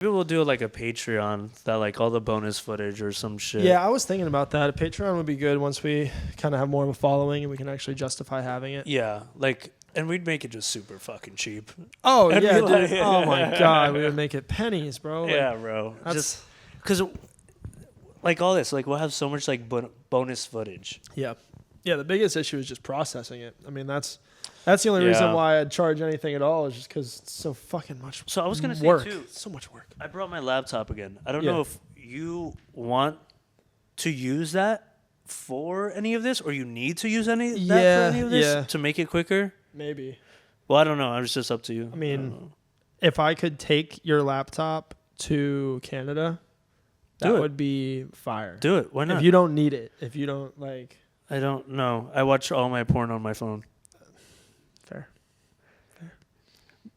Maybe we'll do like a Patreon that like all the bonus footage or some shit. Yeah, I was thinking about that. A Patreon would be good once we kind of have more of a following and we can actually justify having it. Yeah, like, and we'd make it just super fucking cheap. Oh, I'd yeah, be dude. like- Oh, my God. We would make it pennies, bro. Like, Yeah, bro. Just because, like, all this, like, we'll have so much like bonus footage. Yeah. Yeah, the biggest issue is just processing it. I mean, that's the only reason why I'd charge anything at all is just because it's so fucking much So I was gonna say work. too. So much work. I brought my laptop again. I don't know if you want to use that for any of this, or you need to use any of that for any of this to make it quicker. Maybe. Well, I don't know. It's just up to you. I mean, if I could take your laptop to Canada, that would be fire. Do it. Why not? If you don't need it, if you don't like. I don't know. I watch all my porn on my phone. Fair.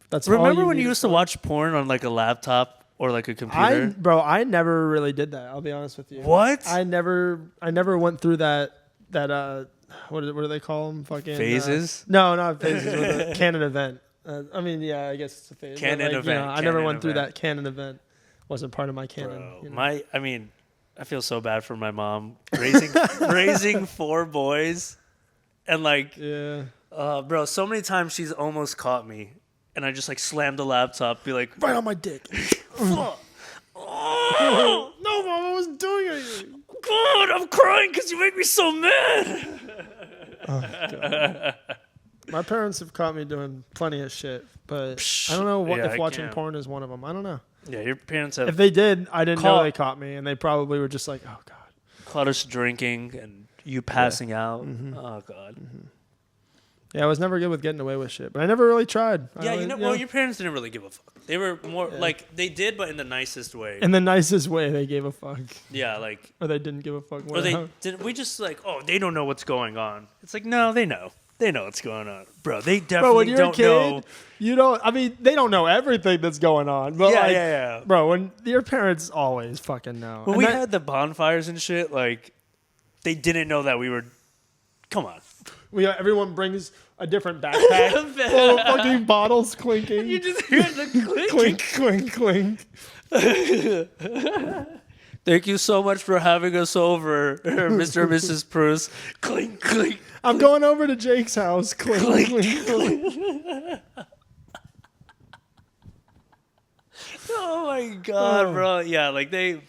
That's Remember when you used to watch porn on like a laptop or like a computer? I never really did that. I'll be honest with you. What? I never went through that what do they call them? Fucking phases? No, not phases. With a Canon event. I mean, yeah, I guess it's a phase. Canon event. You know, I never went through that Canon event. Wasn't part of my Canon. Bro, you know? I mean, I feel so bad for my mom raising 4 boys, and like, bro, so many times she's almost caught me, and I just like slammed the laptop, be like, right on my dick. oh, No, Mom, I wasn't doing anything. God, I'm crying because you make me so mad. God. My parents have caught me doing plenty of shit, but I don't know if watching porn is one of them. I don't know. Yeah, your parents have. If they did, I didn't know they caught me, and they probably were just like, "Oh God." Caught us drinking and you passing out. Mm-hmm. Oh God. Mm-hmm. Yeah, I was never good with getting away with shit, but I never really tried. Yeah, well, your parents didn't really give a fuck. They were more like they did, but in the nicest way. In the nicest way, they gave a fuck. Yeah, like. Or they didn't give a fuck. Or they didn't. We just like, oh, they don't know what's going on. It's like, no, they know. They know what's going on, bro. They definitely when you're don't a kid, know. You don't. I mean, they don't know everything that's going on. But Yeah. Bro, when your parents always fucking know. When we had the bonfires and shit, like, they didn't know that we were. Come on. Everyone brings a different backpack full of fucking bottles clinking. You just hear the clink, clink, clink. Thank you so much for having us over, Mr. and Mrs. Bruce. Clink, clink. I'm going over to Jake's house. Clink, clink, clink. Oh my God, bro. Yeah, like they.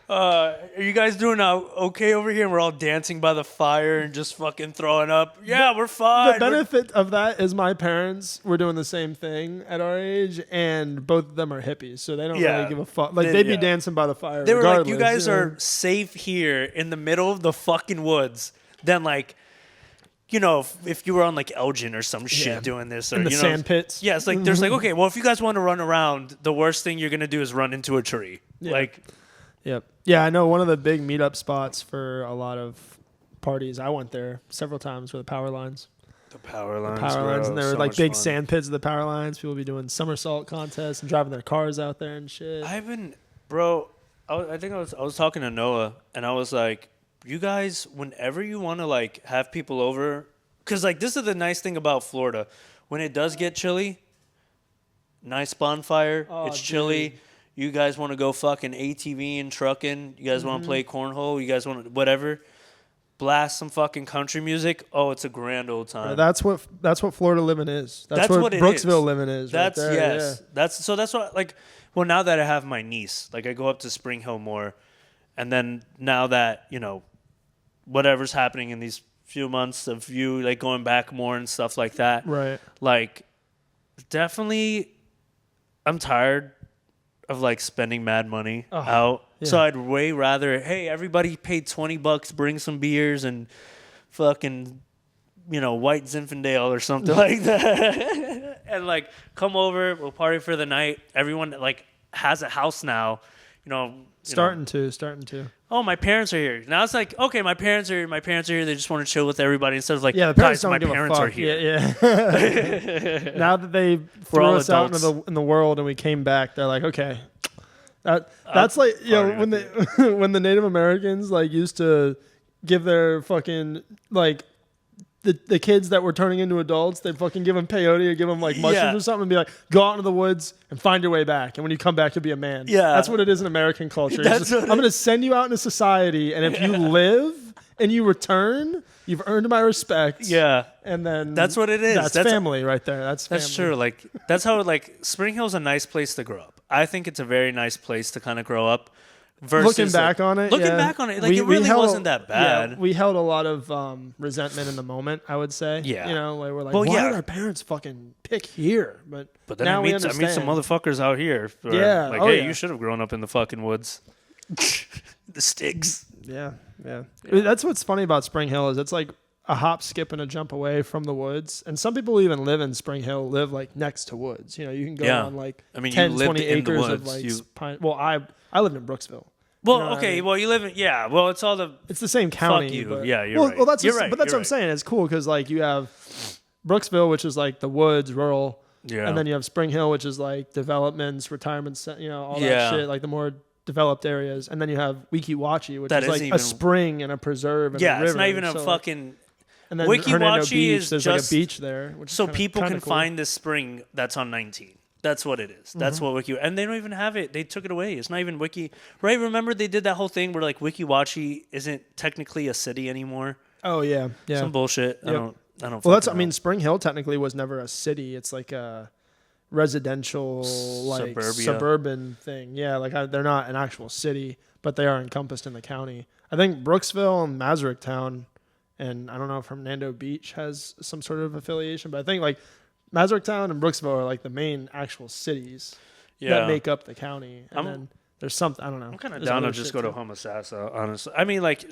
Are you guys doing okay over here? And we're all dancing by the fire and just fucking throwing up. Yeah, we're fine. The benefit of that is my parents were doing the same thing at our age, and both of them are hippies, so they don't really give a fuck. Like, they'd be dancing by the fire. They were like, you guys are safe here in the middle of the fucking woods. Then, like, you know, if you were on like Elgin or some shit doing this, or in the sand pits. Yeah, it's like there's like, okay, well, if you guys want to run around, the worst thing you're gonna do is run into a tree. Yeah. Like. Yep. Yeah, I know one of the big meetup spots for a lot of parties. I went there several times for the power lines. The power lines, and there were like big sand pits of the power lines. People would be doing somersault contests and driving their cars out there and shit. I think I was talking to Noah, and I was like, you guys, whenever you want to like have people over, because like this is the nice thing about Florida, when it does get chilly, nice bonfire, it's chilly. You guys want to go fucking ATV and trucking? You guys want to play cornhole? You guys want to whatever? Blast some fucking country music. Oh, it's a grand old time. That's what Florida living is. That's what Brooksville living is. That's right there. yes. Yeah. That's what like. Well, now that I have my niece, like I go up to Spring Hill more, and then now that you know, whatever's happening in these few months of you like going back more and stuff like that. Right. Like, definitely, I'm tired of like spending mad money out. Yeah. So I'd way rather, hey, everybody paid $20, bring some beers and fucking, you know, White Zinfandel or something like that. And like come over, we'll party for the night. Everyone like has a house now, you know. Starting to. Oh, my parents are here. Now it's like, okay, my parents are here. They just want to chill with everybody instead of like, the parents guys, my don't give parents a fuck. are here. Yeah. Now that they threw us out in the world and we came back, they're like, okay. That's like, you know, when when the Native Americans like used to give their fucking like the kids that were turning into adults, they'd fucking give them peyote or give them like mushrooms or something and be like, go out into the woods and find your way back. And when you come back, you'll be a man. Yeah. That's what it is in American culture. I'm going to send you out into society. And if you live and you return, you've earned my respect. Yeah. And then that's what it is. That's family right there. That's true. Like, that's how, like, Spring Hill's a nice place to grow up. I think it's a very nice place to kind of grow up. Versus, looking back on it, like it really wasn't that bad. Yeah, we held a lot of resentment in the moment, I would say. Yeah, you know, like we're like, why did our parents fucking pick here? But then now I meet some motherfuckers out here. Yeah, like, you should have grown up in the fucking woods. The sticks. Yeah. That's what's funny about Spring Hill is it's like a hop, skip, and a jump away from the woods. And some people even live in Spring Hill, live like next to woods. You know, you can go on like 10, 20 acres of like pine. Well, I lived in Brooksville. Well, you know okay. I mean? Well, you live in it's all the. It's the same county. Fuck you. But, yeah, you're right. Well, that's right. But that's what I'm saying. It's cool because like you have Brooksville, which is like the woods, rural. Yeah. And then you have Spring Hill, which is like developments, retirement, all that shit, like the more developed areas. And then you have Weeki Wachee, which is like a spring and a preserve and a river. It's not even a fucking. And then Weeki Wachee is there's just like a beach there, which so is people can cool. find this spring that's on 19. That's what it is. That's what Wiki, and they don't even have it. They took it away. It's not even Wiki, right? Remember they did that whole thing where like Weeki Wachee isn't technically a city anymore. Oh yeah. Some bullshit. Yep. I don't. Well, that's. I mean, Spring Hill technically was never a city. It's like a residential, like suburban thing. Yeah, like they're not an actual city, but they are encompassed in the county. I think Brooksville and Mazurek Town, and I don't know if Hernando Beach has some sort of affiliation, but I think like Mazurek Town and Brooksville are like the main actual cities that make up the county. And then there's something, I don't know. I'm kind of down to just go to Homosassa, honestly. I mean, like,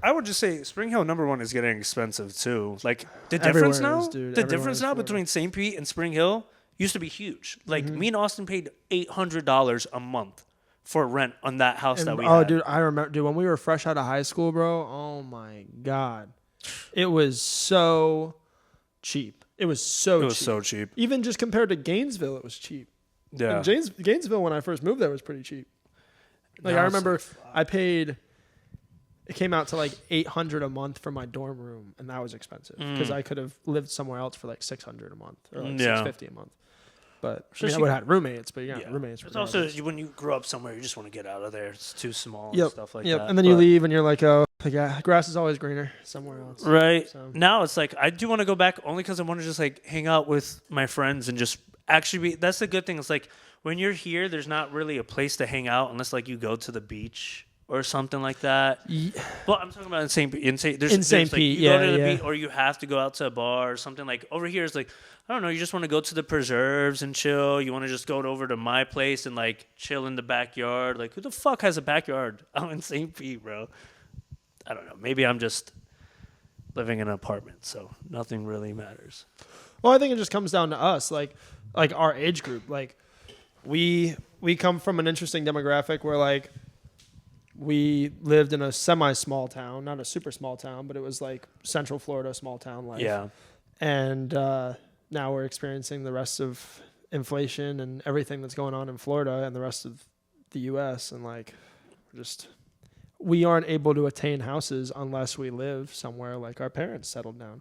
I would just say Spring Hill, #1, is getting expensive too. Like, the difference now, between St. Pete and Spring Hill used to be huge. Like, me and Austin paid $800 a month for rent on that house that we had. Oh, dude, I remember, when we were fresh out of high school, bro, oh my God. It was so cheap. It was so cheap. Even just compared to Gainesville, it was cheap. Yeah. And Gainesville, when I first moved there, was pretty cheap. Like, I remember I paid, it came out to like $800 a month for my dorm room, and that was expensive because I could have lived somewhere else for like $600 a month or like $650 a month. But I mean, I would have had roommates, but roommates. It's also when you grow up somewhere, you just want to get out of there. It's too small and stuff like that. And then you leave, and you're like, oh, the grass is always greener somewhere else. Right. So. Now it's like I do want to go back only because I want to just like hang out with my friends and just actually be. That's the good thing. It's like when you're here, there's not really a place to hang out unless like you go to the beach or something like that. Yeah. Well, I'm talking about in St. Pete. You go to the beach, or you have to go out to a bar or something. Like over here is like, I don't know, you just want to go to the preserves and chill. You want to just go over to my place and like chill in the backyard. Like, who the fuck has a backyard out in St. Pete, bro? I don't know. Maybe I'm just living in an apartment, so nothing really matters. Well, I think it just comes down to us, like our age group. Like, we come from an interesting demographic where like we lived in a semi-small town, not a super small town, but it was like Central Florida small town life. Yeah. And now we're experiencing the rest of inflation and everything that's going on in Florida and the rest of the U.S. And like, we aren't able to attain houses unless we live somewhere like our parents settled down.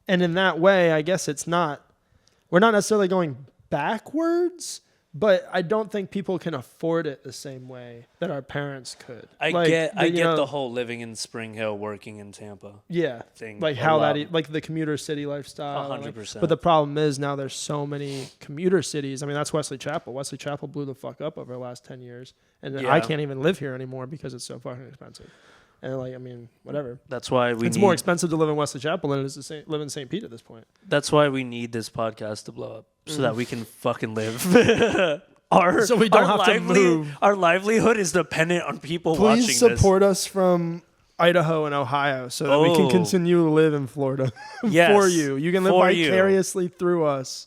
And in that way, I guess we're not necessarily going backwards, but I don't think people can afford it the same way that our parents could. I get the whole living in Spring Hill, working in Tampa. Yeah. Thing. Like how like the commuter city lifestyle. 100%. But the problem is now there's so many commuter cities. I mean, that's Wesley Chapel. Wesley Chapel blew the fuck up over the last 10 years. And I can't even live here anymore because it's so fucking expensive. And like, I mean, whatever. That's why it's more expensive to live in Wesley Chapel than it is to live in St. Pete at this point. That's why we need this podcast to blow up so that we can fucking live. So we don't have to move. Our livelihood is dependent on people watching this. Please support us from Idaho and Ohio so that we can continue to live in Florida for you. You can live vicariously through us.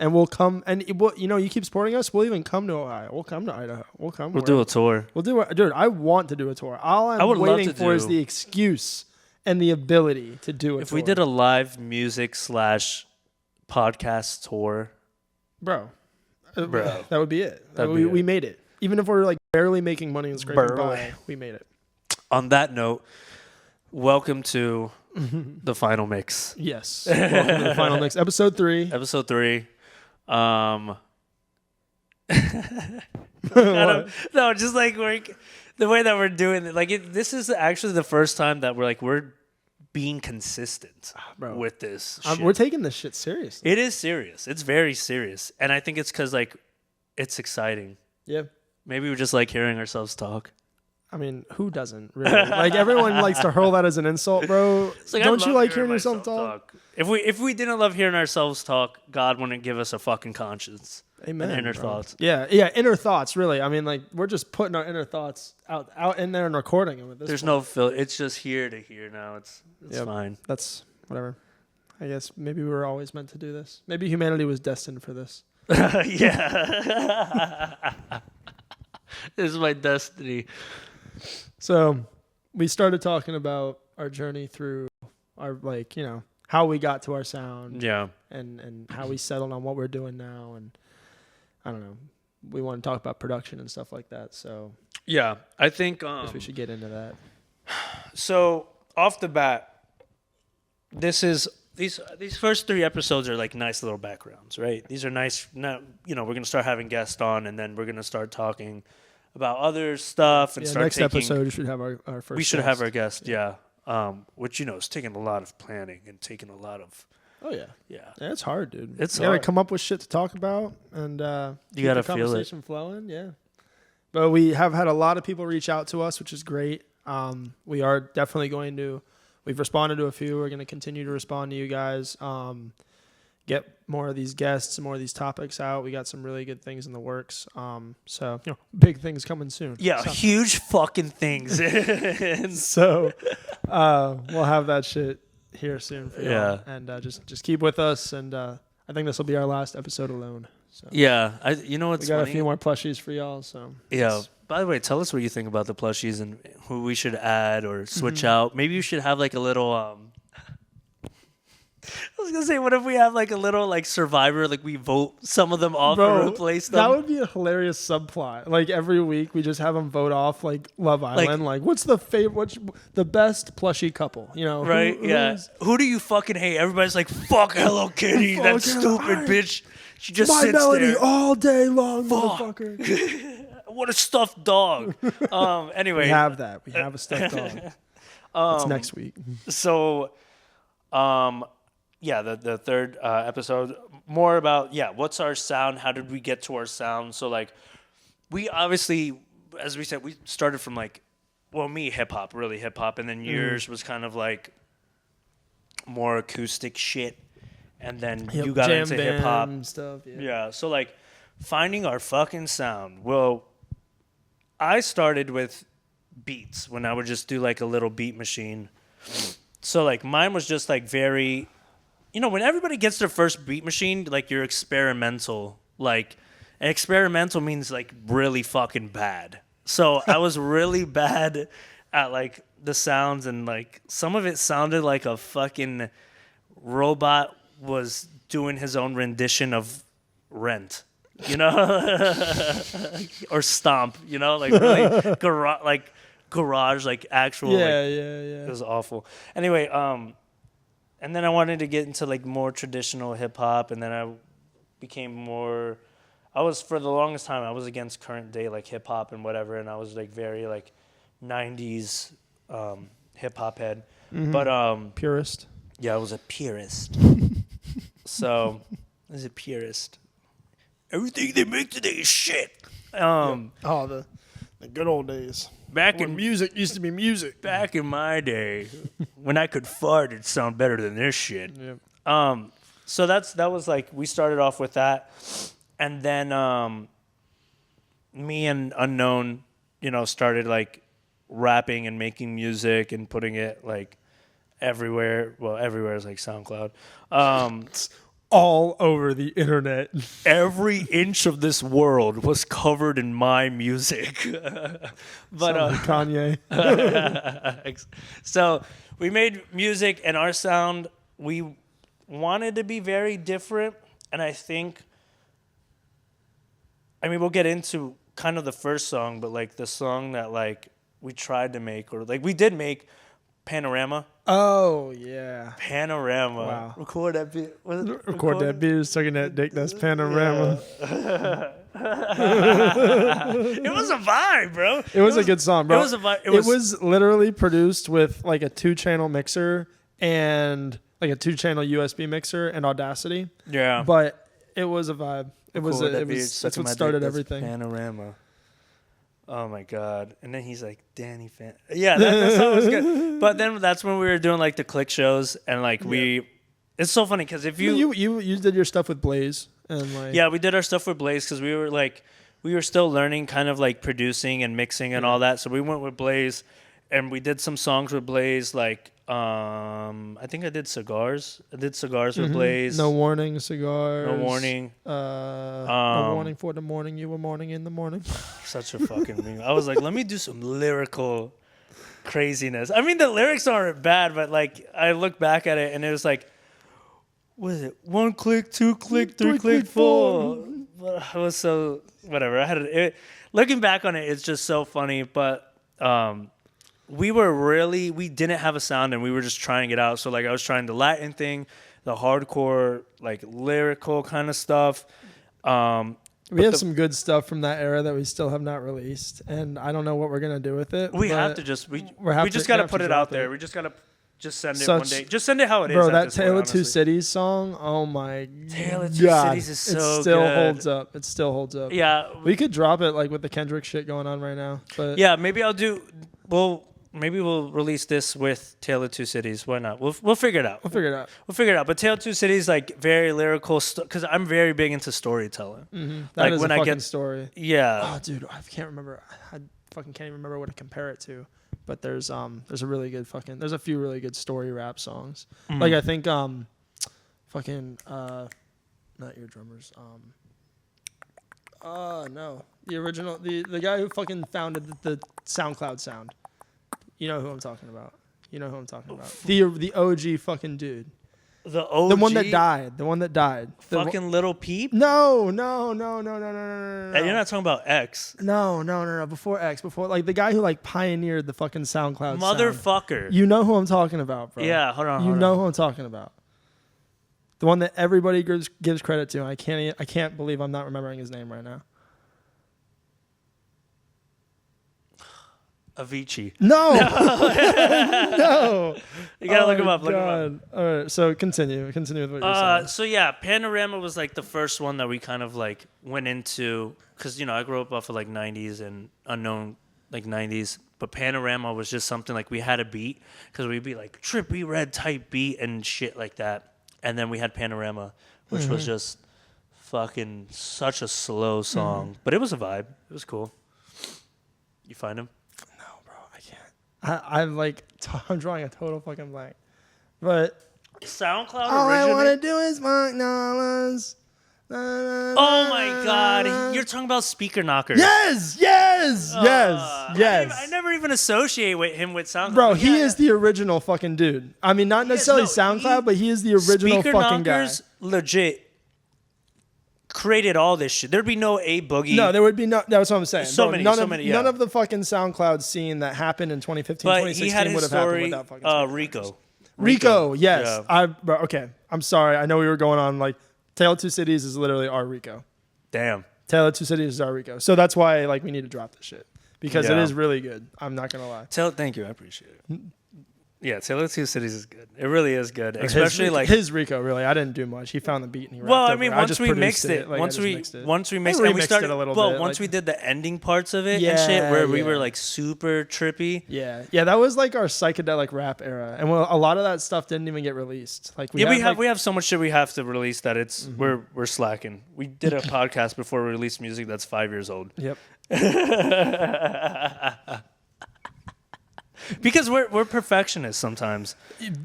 And we'll come, and you keep supporting us. We'll even come to Ohio. We'll come to Idaho. We'll do a tour. Dude, I want to do a tour. All I'm waiting for is the excuse and the ability to do it. If we did a live music / podcast tour, bro, that would be it. We made it. Even if we're like barely making money and scraping by, we made it. On that note, welcome to the final mix. Yes. Welcome to the final mix, episode 3. Episode 3. What? No, just like the way that we're doing it. Like this is actually the first time that we're being consistent Bro. with this. Shit. We're taking this shit seriously. It is serious. It's very serious, and I think it's because like it's exciting. Yeah. Maybe we just like hearing ourselves talk. I mean, who doesn't really? Like everyone likes to hurl that as an insult, bro. Like, Don't you like hearing hearing yourself myself talk? If we didn't love hearing ourselves talk, God wouldn't give us a fucking conscience. Amen. And inner bro. thoughts. Yeah, inner thoughts. Really, I mean, like we're just putting our inner thoughts out in there and recording them. At this There's point. no fill. It's just here to here now. It's Yep. fine. That's whatever. I guess maybe we were always meant to do this. Maybe humanity was destined for this. Yeah. This is my destiny. So we started talking about our journey through our, like, you know, how we got to our sound. Yeah. And how we settled on what we're doing now. And I don't know. We want to talk about production and stuff like that. So Yeah. I think I guess we should get into that. so off the bat, these first 3 episodes are like nice little backgrounds, right? These are nice. Now, you know, we're gonna start having guests on, and then we're gonna start talking about other stuff and start Next taking. episode, we should have our first. We should guest. have our guest, yeah. Which, you know, is taking a lot of planning and taking a lot of. Oh yeah. Yeah. Yeah, it's hard, dude. It's you gotta hard. come up with shit to talk about, and keep gotta the feel it. conversation flowing. Yeah, but we have had a lot of people reach out to us, which is great. We are definitely going to. We've responded to a few. We're going to continue to respond to you guys. Get more of these guests, more of these topics out. We got some really good things in the works. So you know, big things coming soon. Yeah, So, huge fucking things. so we'll have that shit here soon for you. Yeah. And just keep with us. And I think this will be our last episode alone. So Yeah, you know what's we got funny? a few more plushies for y'all. So Yeah. By the way, tell us what you think about the plushies and who we should add or switch out. Maybe you should have like a little. I was gonna say, what if we have like a little like Survivor, like we vote some of them off Bro, and replace them? that would be a hilarious subplot. Like every week, we just have them vote off like Love Island. Like, what's the favorite? What's the best plushie couple? You know, Right? Yeah. Who do you fucking hate? Everybody's like, "Fuck Hello Kitty, that Fuck stupid Hello- bitch. She just My sits melody there. all day long, Fuck. motherfucker. What a stuffed dog." Anyway, We have that. We have a stuffed dog. That's next week. So, yeah, the third episode, more about, what's our sound? How did we get to our sound? So, like, we obviously, as we said, we started from, like, well, me, hip-hop, really hip-hop, and then yours was kind of, like, more acoustic shit, and then you got Jam into band hip-hop. stuff. Yeah. Yeah, so, like, finding our fucking sound. Well, I started with beats when I would just do, like, a little beat machine. So, like, mine was just, like, very... You know, when everybody gets their first beat machine, like, you're experimental. Like, and experimental means, like, really fucking bad. So I was really bad at, like, the sounds, and, like, some of it sounded like a fucking robot was doing his own rendition of Rent. You know? Or Stomp, you know? Like, really garage, like, actual. Yeah, like, yeah. It was awful. Anyway, and then I wanted to get into like more traditional hip hop, and then I became more. I was, for the longest time, I was against current day like hip hop and whatever, and I was like very like 90s hip hop head. But Purist. yeah, I was a purist. So I was a purist. Everything they make today is shit. Oh, the good old days. Back When in music used to be music. back in my day, when I could fart, it'd sound better than this shit. Yeah. So that was like, we started off with that, and then me and Unknown, you know, started like rapping and making music and putting it like everywhere. Well, everywhere is like SoundCloud. All over the internet. Every inch of this world was covered in my music. But Kanye. so we made music, and our sound, we wanted to be very different. And I think, I mean, we'll get into kind of the first song, but like the song that like we tried to make, or like we did make, Panorama. Oh yeah. Panorama. Wow. Record that beat. Record that beat, sucking that dick. That's Panorama. It was a vibe, bro. It was a good song, bro. It was a vibe. It was literally produced with like a 2-channel mixer and like a 2-channel USB mixer and Audacity. Yeah. But it was a vibe. It was. Record that It beat, was. That's sucking what my started dick, that's everything. Panorama. Oh my god! And then he's like, "Danny Fan." Yeah, that song was good. But then that's when we were doing like the click shows, and like it's so funny because if you did your stuff with Blaze and like we did our stuff with Blaze because we were still learning kind of like producing and mixing and all that. So we went with Blaze, and we did some songs with Blaze. Like I think I did cigars. I did cigars with Blaze. No Warning cigars. No Warning. No warning for the morning. You were mourning in the morning. Such a fucking thing. I was like, let me do some lyrical craziness. I mean, the lyrics aren't bad, but like I look back at it and it was like, what is it? 1 click, 2 click, 3 click, 4. I was so whatever. I had it. Looking back on it, it's just so funny. But we didn't have a sound and we were just trying it out. So like I was trying the Latin thing, the hardcore like lyrical kind of stuff. We have some good stuff from that era that we still have not released, and I don't know what we're gonna do with it. We have to just we just gotta put it out there. We just gotta just send it one day. Just send it how it is. Bro, that Tale of Two Cities song, oh my god. Tale of Two Cities is so good. It still holds up. It still holds up. Yeah. We could drop it like with the Kendrick shit going on right now. But yeah, maybe maybe we'll release this with Tale of Two Cities. Why not? We'll figure it out. We'll figure it out. But Tale of Two Cities, like very lyrical, because I'm very big into storytelling. Mm-hmm. Like is when a I fucking get story. Yeah. Oh, dude, I can't remember. I fucking can't even remember what to compare it to. But there's a really good there's a few really good story rap songs. Mm. Like I think not Eardrummers. No, the original the guy who fucking founded the SoundCloud sound. You know who I'm talking about. The OG fucking dude. The OG? The one that died. Fucking Little Peep? No. And you're not talking about X. No. Before X. Before, like, the guy who, like, pioneered the fucking SoundCloud Motherfucker. sound. You know who I'm talking about, bro. Yeah, hold on. You know who I'm talking about. The one that everybody gives credit to. I can't believe I'm not remembering his name right now. Avicii. No. No. You gotta look him up. God. All right. So continue with what you're saying. So yeah, Panorama was like the first one that we kind of like went into because I grew up off of like 90s and unknown like 90s, but Panorama was just something like we had a beat because we'd be like trippy red type beat and shit like that, and then we had Panorama, which was just fucking such a slow song, but it was a vibe. It was cool. You find him? I'm like, I'm drawing a total fucking blank. But SoundCloud all I want to originated. do is $5. Oh my god, you're talking about Speaker Knockers. Yes. I never even associate with him with SoundCloud. Bro, he is the original fucking dude. I mean, not necessarily SoundCloud, but he is the original Speaker fucking guy. Knockers legit created all this shit. There'd be no A Boogie. No, there would be no. That's what I'm saying. So Bro, many. None of the fucking SoundCloud scene that happened in 2015, But 2016 he had his would have happened story. without fucking Rico. Rico, yes. Yeah. Okay. I'm sorry. I know we were going on like Tale of Two Cities is literally our Rico. Damn. Tale of Two Cities is our Rico. So that's why like we need to drop this shit because it Yeah. is really good. I'm not gonna lie. Thank you. I appreciate it. Yeah, Tale of Two Cities is good. It really is good, especially like his Rico. Really, I didn't do much. He found the beat and he. Well, rapped I over mean, it. once just we produced mixed it, like, once we mixed it. mixed it, I and we remixed started it a little well, bit, once like- we did the ending parts of it and shit, where we Yeah. were like super trippy. Yeah, that was like our psychedelic rap era, and a lot of that stuff didn't even get released. Like We have so much shit we have to release that it's we're slacking. We did a podcast before we released music that's 5 years old. Yep. Because we're perfectionists sometimes.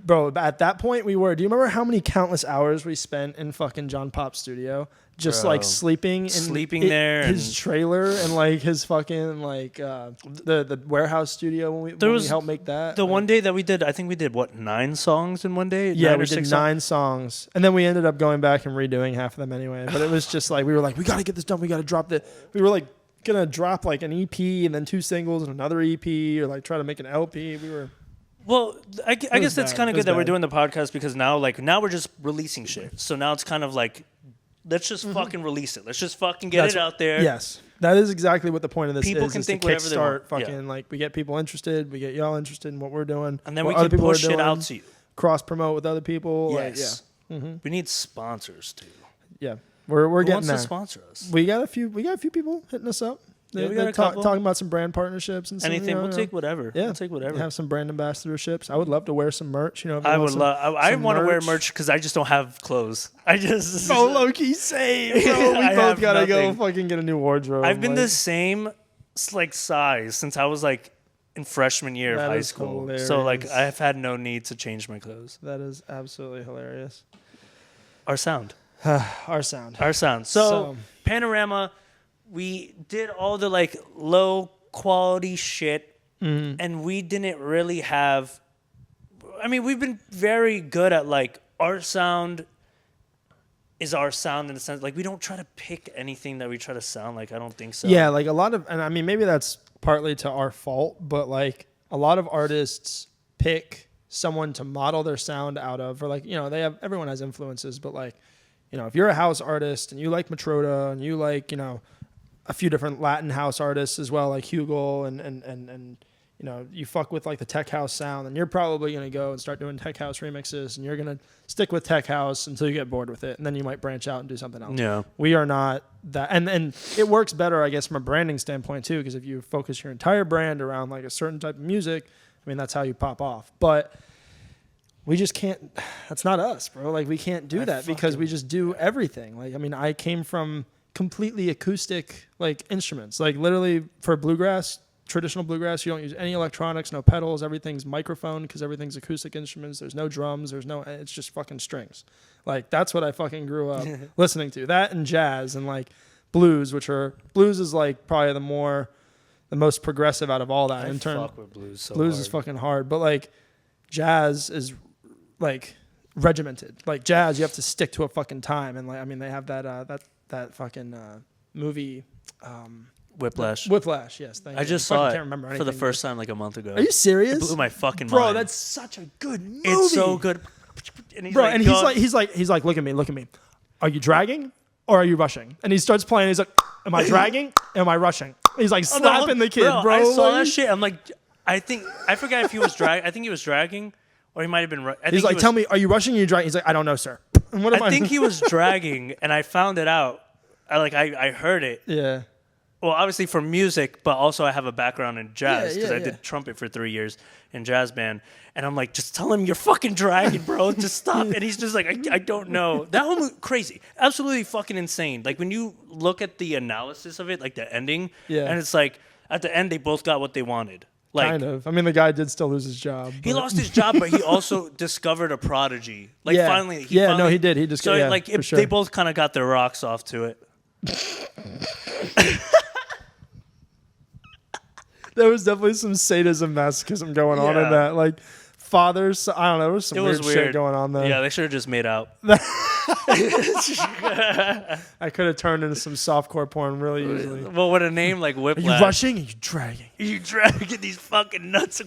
Bro, at that point we were. Do you remember how many countless hours we spent in fucking John Pop's studio? Just Bro. like sleeping there his and- trailer and like his fucking like the warehouse studio when we helped make that. The one day that we did, I think we did 9 songs in one day? Yeah, 9 or we did 6 9 songs. And then we ended up going back and redoing half of them anyway. But it was just like we were like, we gotta get this done, we gotta drop the we were like gonna drop like an EP and then 2 singles and another EP or like try to make an LP. Well, I guess that's bad. kind of It was good that we're bad. doing the podcast because now we're just releasing shit. So now it's kind of like, let's just fucking release it. Let's just fucking get That's it out there. Yes, that is exactly what the point of this People is. can is think to whatever they kickstart want. fucking like we get people interested, we get y'all interested in what we're doing, And then what we other can people are push it doing, out to you. cross promote with other people. Yes. Like, We need sponsors too. yeah. We're Who getting wants there. to sponsor us? We got a few people hitting us up. Yeah, we They're got a couple. talking about some brand partnerships and Anything. some, We'll take whatever. Yeah, We'll take whatever. Have some brand ambassadorships. I would love to wear some merch. You know, if you I want would some- love. I some want to wear merch because I just don't have clothes. I just. Oh, low key same, bro. We I both have gotta go nothing. fucking get a new wardrobe. I've been like, the same like size since I was like in freshman year of That high is school. So like hilarious. I've had no need to change my clothes. That is absolutely hilarious. Our sound. Our sound. Our sound. So Panorama, we did all the like low quality shit, and we didn't really have. I mean, we've been very good at like our sound is our sound in the sense like we don't try to pick anything that we try to sound like. I don't think so. Yeah, like a lot of, and I mean, maybe that's partly to our fault, but like a lot of artists pick someone to model their sound out of, or like, you know, everyone has influences, but like, you know, if you're a house artist and you like Matroda and you like, you know, a few different Latin house artists as well, like Hugel and you know, you fuck with like the tech house sound, and you're probably going to go and start doing tech house remixes, and you're going to stick with tech house until you get bored with it. And then you might branch out and do something else. Yeah. We are not that. And it works better, I guess, from a branding standpoint too, because if you focus your entire brand around like a certain type of music, I mean, that's how you pop off. But we just can't, that's not us, bro. Like we can't do that because we just do everything. Like, I mean, I came from completely acoustic like instruments, like literally for bluegrass, traditional bluegrass, you don't use any electronics, no pedals, everything's microphone because everything's acoustic instruments. There's no drums, it's just fucking strings. Like that's what I fucking grew up listening to. That and jazz and like blues, blues is like probably the most progressive out of all that. I fuck with blues so blues hard. is fucking hard, but like jazz is like regimented. Like jazz, you have to stick to a fucking time, and like I mean they have that fucking movie. Whiplash. Whiplash, yes. Thank I you. just I fucking saw it can't remember for the anything. first time like a month ago. Are you serious? It blew my fucking Bro, mind. that's such a good movie. It's so good. And Bro, and he's like, look at me. Are you dragging or are you rushing? And he starts playing. He's like, am I dragging? Am I rushing? He's like slapping the kid, bro. I saw like, that shit. I'm like, I forgot if he was I think he was dragging, or he might have been. He's like, tell me, are you rushing or are you dragging? He's like, I don't know, sir. And what am I think he was dragging, and I found it out. I heard it. Yeah. Well, obviously for music, but also I have a background in jazz because I yeah. did trumpet for 3 years in jazz band. And I'm like, just tell him you're fucking dragging, bro. Just stop. And he's just like, I don't know. That whole movie, crazy. Absolutely fucking insane. Like when you look at the analysis of it, like the ending, and it's like at the end they both got what they wanted. Like, kind of. I mean, the guy did still lose his job. he lost his job, but he also discovered a prodigy. Like Yeah. finally, He did. He just so yeah, like for sure. they both kind of got their rocks off to it. There was definitely some sadism, masochism going on in Yeah. that. Like fathers, I don't know. There was some It weird, was shit weird going on there. Yeah, they should have just made out. I could have turned into some softcore porn really easily. Well, with a name like Are Whiplash. you rushing? Or are you dragging? You dragging these fucking nuts.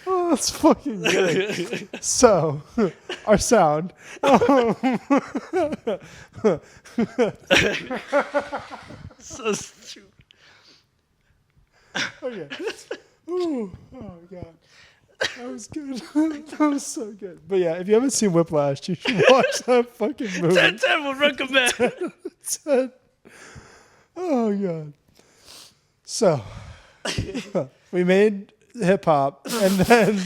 Oh, that's fucking good. So, our sound. So stupid. Okay. Ooh, oh god, that was good. That was so good. But yeah, if you haven't seen Whiplash, you should watch that fucking movie. 10 would recommend. 10. Oh god. So we made hip hop, and then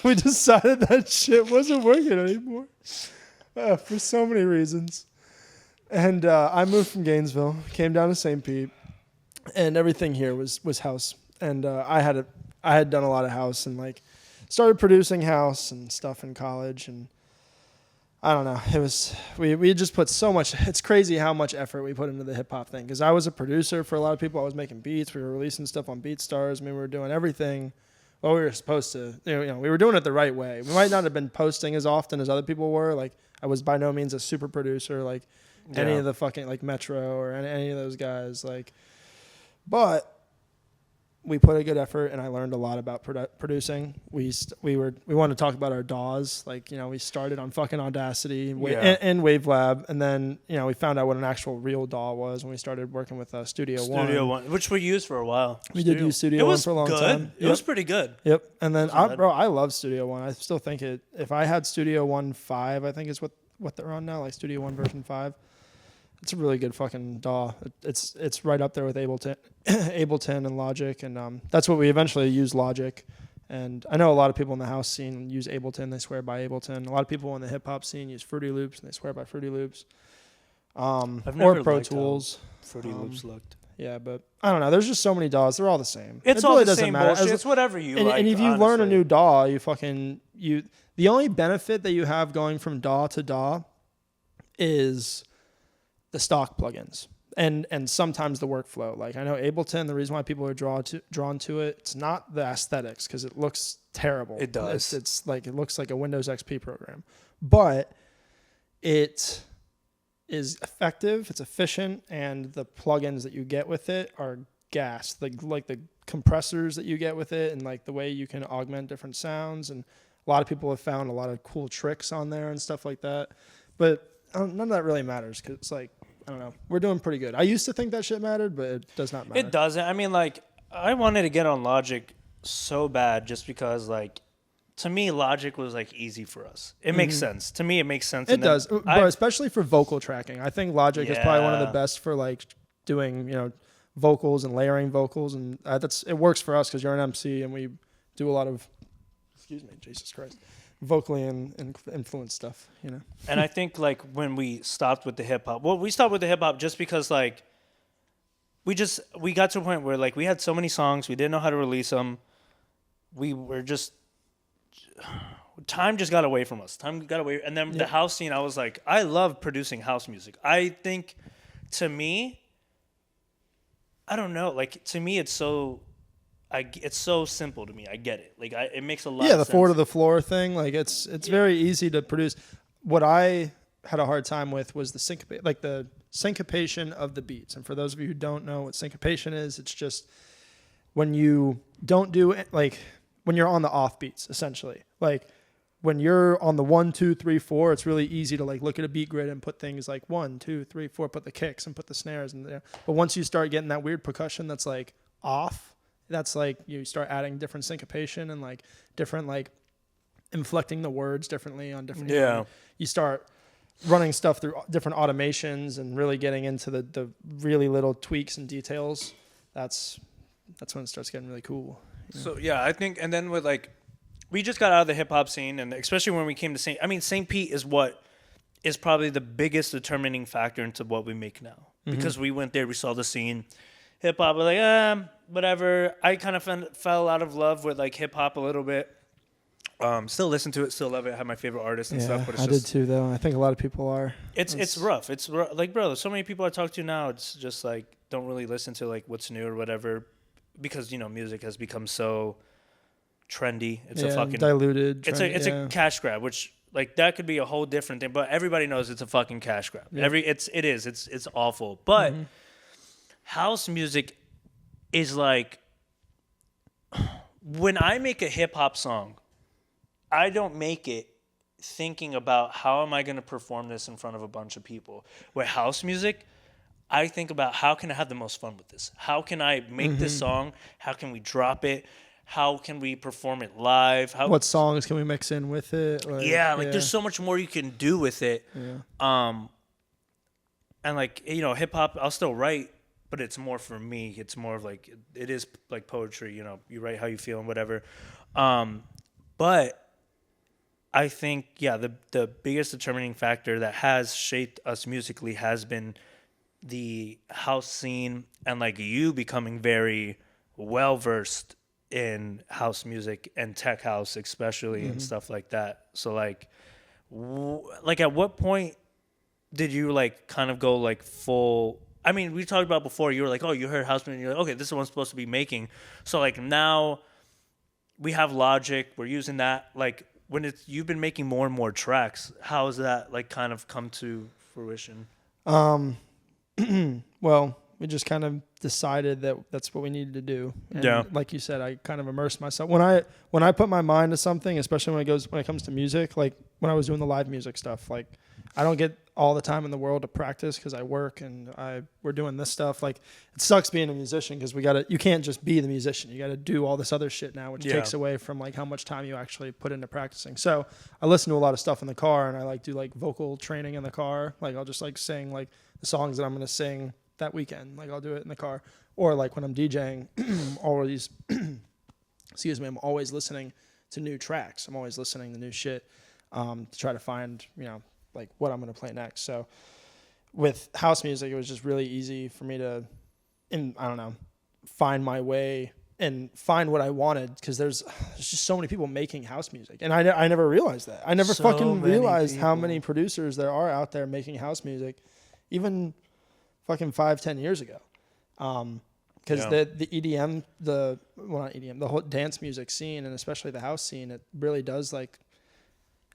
we decided that shit wasn't working anymore for so many reasons. And I moved from Gainesville, came down to St. Pete, and everything here was house. And I had done a lot of house and like started producing house and stuff in college, and I don't know. It was we just put so much. It's crazy how much effort we put into the hip hop thing. Because I was a producer for a lot of people. I was making beats. We were releasing stuff on BeatStars. I mean, we were doing everything well, we were supposed to, we were doing it the right way. We might not have been posting as often as other people were. Like, I was by no means a super producer, like any of the fucking like Metro or any of those guys. Like, but we put a good effort, and I learned a lot about producing. We wanted to talk about our DAWs. Like, we started on fucking Audacity and WaveLab, and then we found out what an actual real DAW was when we started working with Studio One, which we used for a while. We did use Studio One for a long time. It was pretty good. Yep. And then I love Studio One. I still think it. If I had Studio One 5, I think is what they're on now, like Studio One version 5. It's a really good fucking DAW. It's right up there with Ableton and Logic, and that's what we eventually use, Logic. And I know a lot of people in the house scene use Ableton. They swear by Ableton. A lot of people in the hip hop scene use Fruity Loops, and they swear by Fruity Loops. I've never or Pro liked Tools. Fruity Loops looked. Yeah, but I don't know. There's just so many DAWs. They're all the same. It's all the same bullshit. It's whatever you like. And if you learn a new DAW, the only benefit that you have going from DAW to DAW is the stock plugins and sometimes the workflow. Like, I know Ableton, the reason why people are drawn to it, it's not the aesthetics, because it looks terrible. It does. It's like, it looks like a Windows XP program, but it is effective, it's efficient, and the plugins that you get with it are gas. Like the compressors that you get with it, and like the way you can augment different sounds, and a lot of people have found a lot of cool tricks on there and stuff like that. But none of that really matters, because it's like, I don't know, we're doing pretty good. I used to think that shit mattered, but it does not matter. It doesn't. I mean, like, I wanted to get on Logic so bad just because, like, to me, Logic was like easy for us. It makes sense. To me, it makes sense. It does, but especially for vocal tracking. I think Logic is probably one of the best for like doing, vocals and layering vocals, and it works for us because you're an MC and we do a lot of, excuse me, Jesus Christ, vocally and influenced stuff, And I think like when we stopped with the hip hop, we stopped with the hip hop just because like we got to a point where like we had so many songs, we didn't know how to release them. We were just, time just got away from us. Time got away. And then the house scene, I was like, I love producing house music. I think, to me, I don't know, like, to me it's so simple to me. I get it. Like, it makes a lot of sense. Yeah, the 4 to the floor thing. Like, it's very easy to produce. What I had a hard time with was the syncopation of the beats. And for those of you who don't know what syncopation is, it's just when you don't do it, like, when you're on the off beats, essentially. Like, when you're on the 1, 2, 3, 4, it's really easy to like look at a beat grid and put things like 1, 2, 3, 4, put the kicks and put the snares in there. But once you start getting that weird percussion that's like off, that's like you start adding different syncopation and like different like inflecting the words differently on different. You start running stuff through different automations and really getting into the really little tweaks and details. That's when it starts getting really cool. So yeah, I think, and then with like, we just got out of the hip hop scene, and especially when we came to St. Pete is what is probably the biggest determining factor into what we make now. Because we went there, we saw the scene. Hip hop, we're like, whatever. I kind of fell out of love with like hip hop a little bit. Still listen to it, still love it. I have my favorite artists and stuff. But it's did too, though. I think a lot of people are. It's rough. It's rough. Like, bro, so many people I talk to now, it's just like don't really listen to like what's new or whatever, because music has become so trendy. It's a fucking diluted. It's a cash grab, which like that could be a whole different thing. But everybody knows it's a fucking cash grab. Yeah. It's awful. But house music is like, when I make a hip hop song, I don't make it thinking about how am I going to perform this in front of a bunch of people. With house music, I think about how can I have the most fun with this? How can I make this song? How can we drop it? How can we perform it live? What songs can we mix in with it? There's so much more you can do with it. Yeah. And like, hip hop, I'll still write, but it's more for me. It's more of like, it is like poetry, you write how you feel and whatever. But I think, the biggest determining factor that has shaped us musically has been the house scene, and like you becoming very well versed in house music and tech house especially and stuff like that. So like at what point did you like kind of go like full? I mean, we talked about before, you were like, oh, you heard house music and you're like, okay, this is what I'm supposed to be making. So like now, we have Logic, we're using that. Like when it's you've been making more and more tracks, how has that like kind of come to fruition? Well, we just kind of decided that that's what we needed to do. And Yeah. like you said, I kind of immersed myself when I put my mind to something, especially when it comes to music. Like when I was doing the live music stuff, like I don't get all the time in the world to practice because I work and we're doing this stuff. Like it sucks being a musician because you can't just be the musician. You got to do all this other shit now, which takes away from like how much time you actually put into practicing. So I listen to a lot of stuff in the car, and I like do like vocal training in the car. Like I'll just like sing like the songs that I'm going to sing that weekend. Like I'll do it in the car, or like when I'm DJing, always, excuse me, I'm always listening to new tracks. I'm always listening to new shit to try to find, like what I'm going to play next. So with house music, it was just really easy for me to, find my way and find what I wanted, because there's just so many people making house music, and I never realized that. I never fucking realized how many producers there are out there making house music, even fucking 5-10 years ago. Because the EDM, not EDM, the whole dance music scene, and especially the house scene, it really does like,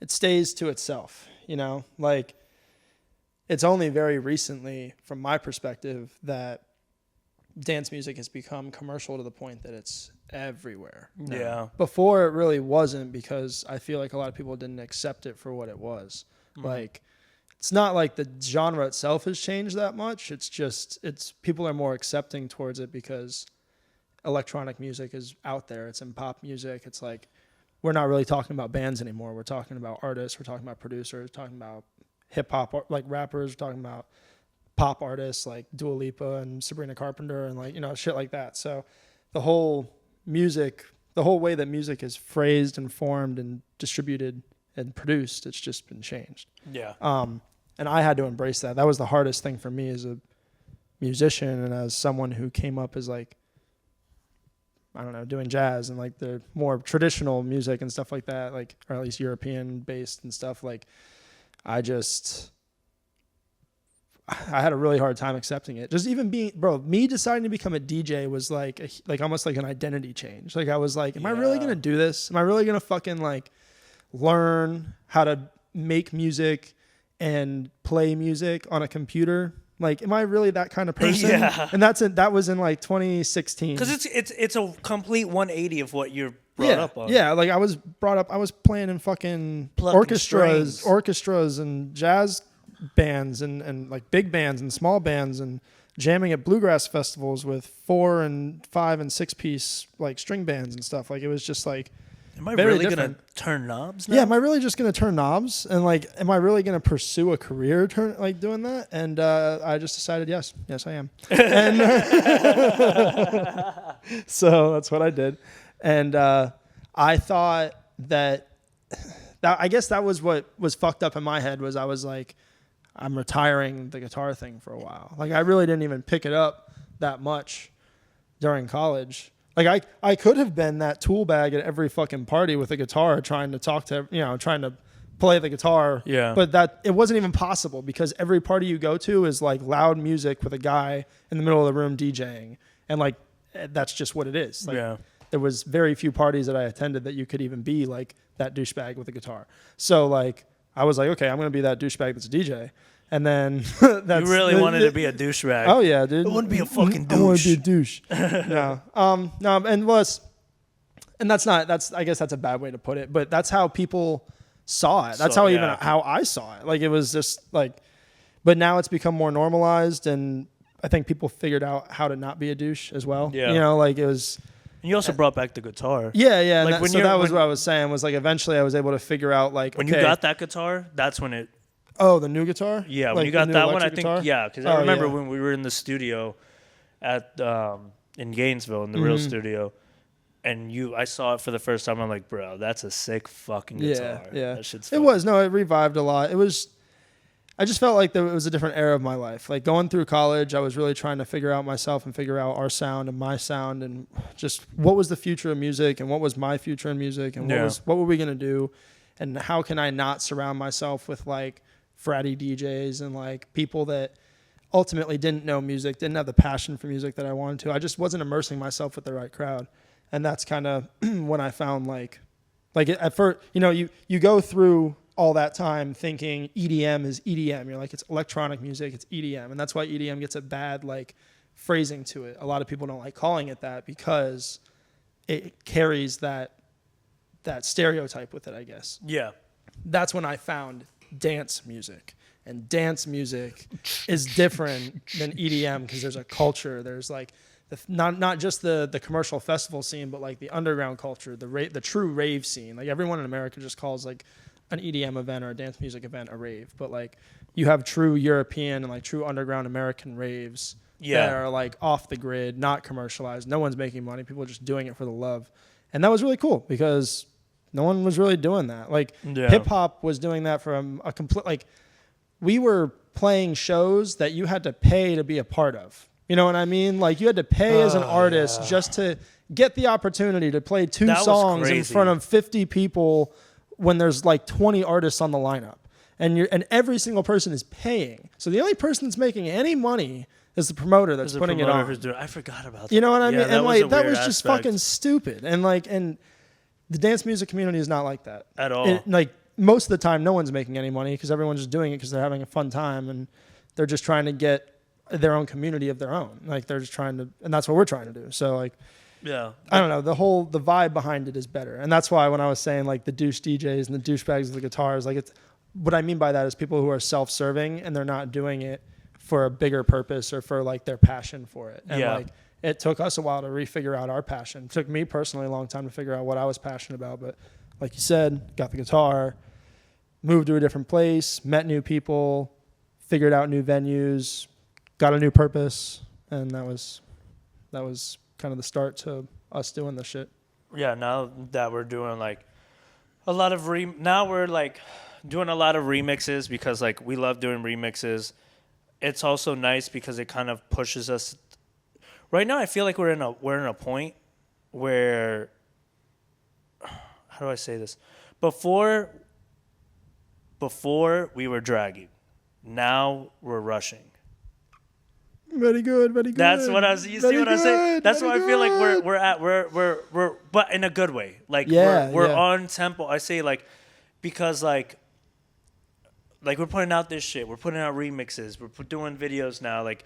it stays to itself, like it's only very recently, from my perspective, that dance music has become commercial to the point that it's everywhere. Yeah. Before it really wasn't, because I feel like a lot of people didn't accept it for what it was. Mm-hmm. Like, it's not like the genre itself has changed that much. It's just, people are more accepting towards it because electronic music is out there. It's in pop music. It's like, we're not really talking about bands anymore. We're talking about artists. We're talking about producers. We're talking about hip hop, like rappers. We're talking about pop artists like Dua Lipa and Sabrina Carpenter and like, shit like that. So the whole way that music is phrased and formed and distributed and produced, it's just been changed. Yeah. And I had to embrace that. That was the hardest thing for me as a musician and as someone who came up as like, I don't know, doing jazz and like the more traditional music and stuff like that, like, or at least European based and stuff. Like, I had a really hard time accepting it. Just even me deciding to become a DJ was like almost like an identity change. Like I was like, am I really going to do this? Am I really going to fucking like learn how to make music and play music on a computer? Like, am I really that kind of person? Yeah. And that was in like 2016. Because it's a complete 180 of what you're brought up on. Yeah, like I was playing in fucking orchestras and jazz bands and like big bands and small bands and jamming at bluegrass festivals with 4 and 5 and 6 piece like string bands and stuff. Like it was just like, am I really going to turn knobs now? Yeah, am I really just going to turn knobs? And like, am I really going to pursue a career doing that? And I just decided, yes, I am. And so that's what I did. And I thought that I guess that was what was fucked up in my head, was I was like, I'm retiring the guitar thing for a while. Like I really didn't even pick it up that much during college. Like I could have been that tool bag at every fucking party with a guitar trying to talk to, trying to play the guitar. Yeah. But it wasn't even possible, because every party you go to is like loud music with a guy in the middle of the room DJing. And like, that's just what it is. Like, yeah. There was very few parties that I attended that you could even be like that douchebag with a guitar. So like, I was like, okay, I'm going to be that douchebag that's a DJ. And then you really wanted to be a douchebag. Oh yeah, dude. I want to be a fucking douche. I want to be a douche. No. No, I guess that's a bad way to put it, but that's how people saw it. That's how I saw it. Like it was just like, but now it's become more normalized, and I think people figured out how to not be a douche as well. Yeah. Like it was. And you also brought back the guitar. Yeah. Like that was what I was saying, was like eventually I was able to figure out like, when you got that guitar, that's when it. Oh, the new guitar? Yeah, like when you got that one, I think, guitar? yeah, because I remember when we were in the studio at in Gainesville, in the real studio, and I saw it for the first time. I'm like, bro, that's a sick fucking guitar. Yeah. That shit's it revived a lot. I just felt like it was a different era of my life. Like going through college, I was really trying to figure out myself and figure out our sound and my sound, and just what was the future of music and what was my future in music, and what were we going to do, and how can I not surround myself with like fratty DJs and like people that ultimately didn't know music, didn't have the passion for music that I wanted to. I just wasn't immersing myself with the right crowd. And that's kind of when I found like at first, you go through all that time thinking EDM is EDM. You're like, it's electronic music, it's EDM. And that's why EDM gets a bad like phrasing to it. A lot of people don't like calling it that because it carries that stereotype with it, I guess. Yeah. That's when I found dance music. And dance music is different than EDM because there's a culture. There's like not just the commercial festival scene, but like the underground culture, the true rave scene. Like everyone in America just calls like an EDM event or a dance music event a rave, but like you have true European and like true underground American raves that are like off the grid, not commercialized. No one's making money. People are just doing it for the love, and that was really cool because no one was really doing that. Like hip hop was doing that from a complete like. We were playing shows that you had to pay to be a part of. You know what I mean? Like you had to pay as an artist just to get the opportunity to play two songs in front of 50 people when there's like 20 artists on the lineup. And every single person is paying. So the only person that's making any money is the promoter that's putting it on. I forgot about that. You know what I mean? And like that was just aspect. fucking stupid. And the dance music community is not like that. At all. Most of the time, no one's making any money because everyone's just doing it because they're having a fun time and they're just trying to get their own community of their own. Like they're just trying to, and that's what we're trying to do. So like, yeah, I don't know. The vibe behind it is better, and that's why when I was saying like the douche DJs and the douchebags with the guitars, like it's what I mean by that is people who are self-serving and they're not doing it for a bigger purpose or for like their passion for it. And like it took us a while to refigure out our passion. It took me personally a long time to figure out what I was passionate about, but like you said, got the guitar. Moved to a different place, met new people, figured out new venues, got a new purpose, and that was kind of the start to us doing this shit. Yeah, now that we're doing like a lot of now we're like doing a lot of remixes because like we love doing remixes. It's also nice because it kind of pushes us. Right now I feel like we're in a point where, how do I say this? Before we were dragging, now we're rushing. Very good, very good. That's what I was. You see what I'm saying? That's why I feel like we're but in a good way. Like we're on tempo. I say like because like we're putting out this shit. We're putting out remixes. We're doing videos now. Like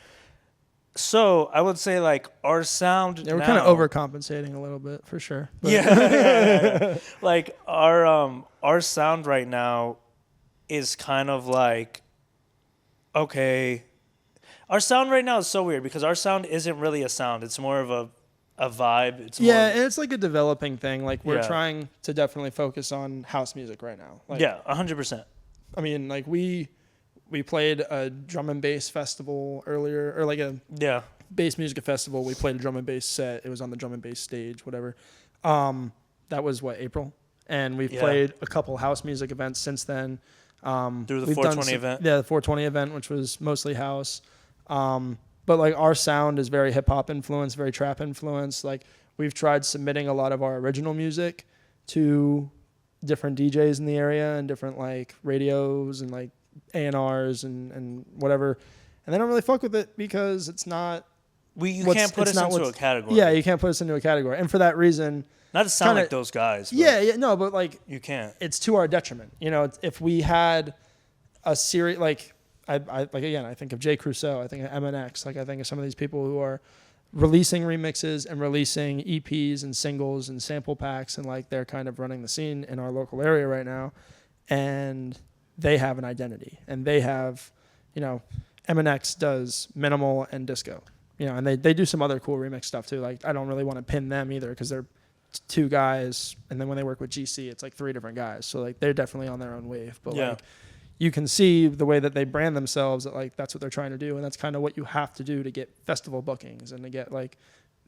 so, I would say like our sound. Yeah, we're kind of overcompensating a little bit for sure. But. Yeah. Like our sound right now is kind of like, okay, our sound right now is so weird because our sound isn't really a sound. It's more of a vibe. It's and it's like a developing thing. Like we're trying to definitely focus on house music right now. Like, 100%. I mean, like we played a drum and bass festival earlier, or like a bass music festival. We played a drum and bass set. It was on the drum and bass stage, whatever. That was April, and we've played a couple house music events since then. Through the 420 event? Yeah, the 420 event, which was mostly house. But like our sound is very hip hop influenced, very trap influenced. Like we've tried submitting a lot of our original music to different DJs in the area and different like radios and like A&Rs and whatever. And they don't really fuck with it because it's not. You can't put us into a category. Yeah, you can't put us into a category. And for that reation, not to sound like those guys. No, but like you can't. It's to our detriment. You know, if we had a series like I think of Jay Crusoe, I think of MNX, like I think of some of these people who are releasing remixes and releasing EPs and singles and sample packs, and like they're kind of running the scene in our local area right now, and they have an identity, and they have, MNX does minimal and disco, and they do some other cool remix stuff too. Like I don't really want to pin them either because they're two guys, and then when they work with GC, it's like three different guys. So like they're definitely on their own wave, but like you can see the way that they brand themselves that like that's what they're trying to do, and that's kind of what you have to do to get festival bookings and to get like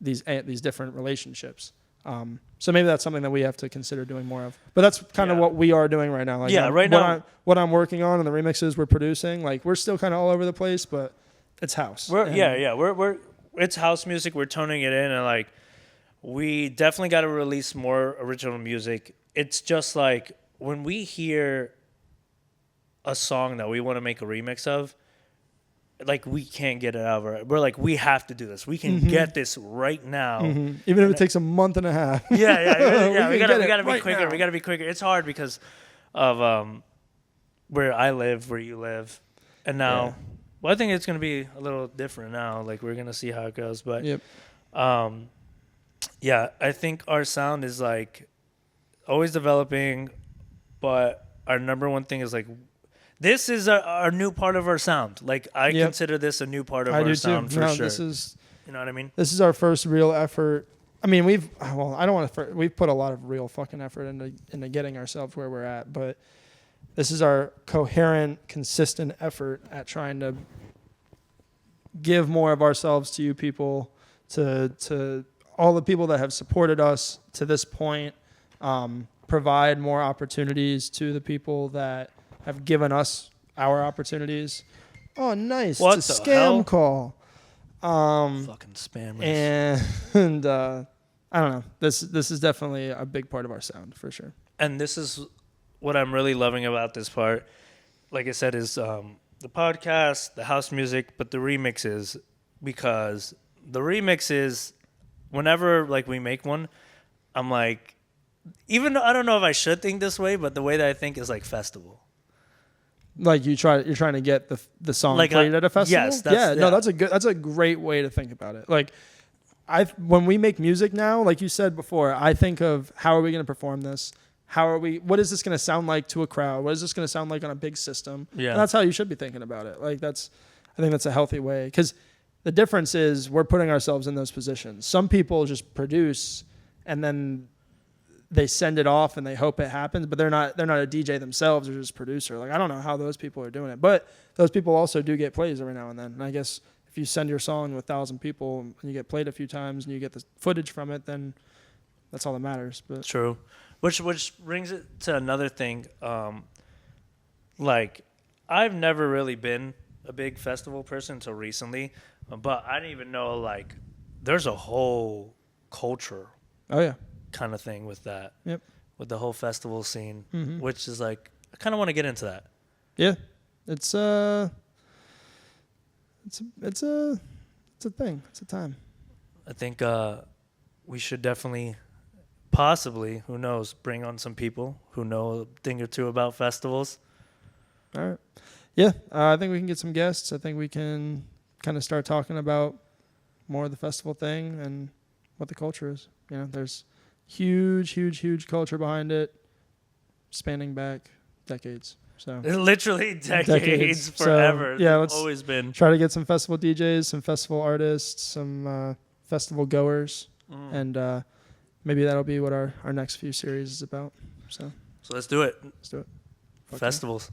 these different relationships. So maybe that's something that we have to consider doing more of. But that's kind of what we are doing right now. Like right now, what I'm working on and the remixes we're producing, like we're still kind of all over the place, but it's house. We're it's house music. We're toning it in, and like we definitely got to release more original music. It's just like when we hear a song that we want to make a remix of, like we can't get it out of our. We're like, we have to do this. We can get this right now. Even if it takes a month and a half. Yeah. we gotta be right quicker. now. We gotta be quicker. It's hard because of where I live, where you live, and now. Yeah. Well, I think it's gonna be a little different now. Like we're gonna see how it goes, but Yep. yeah, I think our sound is like always developing, but our number one thing is like this is our new part of our sound. Like I consider this a new part of our sound for sure. This is, you know what I mean? This is our first real effort. I mean, we've put a lot of real fucking effort into getting ourselves where we're at, but this is our coherent, consistent effort at trying to give more of ourselves to you people, to all the people that have supported us to this point, provide more opportunities to the people that have given us our opportunities. Oh, nice. What it's a the scam hell? call. Fucking spammers. And I don't know. This is definitely a big part of our sound for sure. And this is what I'm really loving about this part. Like I said, is the podcast, the house music, but the remixes, because the remixes, whenever like we make one, I'm like, even though I don't know if I should think this way, but the way that I think is like festival. Like you're trying to get the song Like played at a festival. Yes, that's a great way to think about it. Like when we make music now, like you said before, I think of how are we going to perform this? What is this going to sound like to a crowd? What is this going to sound like on a big system? Yeah. And that's how you should be thinking about it. Like I think that's a healthy way, because the difference is we're putting ourselves in those positions. Some people just produce and then they send it off and they hope it happens, but they're not a DJ themselves, they're just a producer. Like I don't know how those people are doing it, but those people also do get plays every now and then. And I guess if you send your song to 1,000 people and you get played a few times and you get the footage from it, then that's all that matters. But True. Which brings it to another thing. Like, I've never really been a big festival person until recently, but I didn't even know, like, there's a whole culture oh yeah, kind of thing with that. Yep. With the whole festival scene, which is like, I kind of want to get into that. yeah, it's a thing. It's a time. I think we should definitely, possibly, who knows, bring on some people who know a thing or two about festivals. All right. Yeah, I think we can get some guests. I think we can kind of start talking about more of the festival thing and what the culture is. You know, there's huge culture behind it, spanning back decades. So Literally decades forever. So, yeah, it's always been. Try to get some festival DJs, some festival artists, some festival goers, and maybe that'll be what our next few series is about. So let's do it. let's do it. Fuck yeah. Festivals.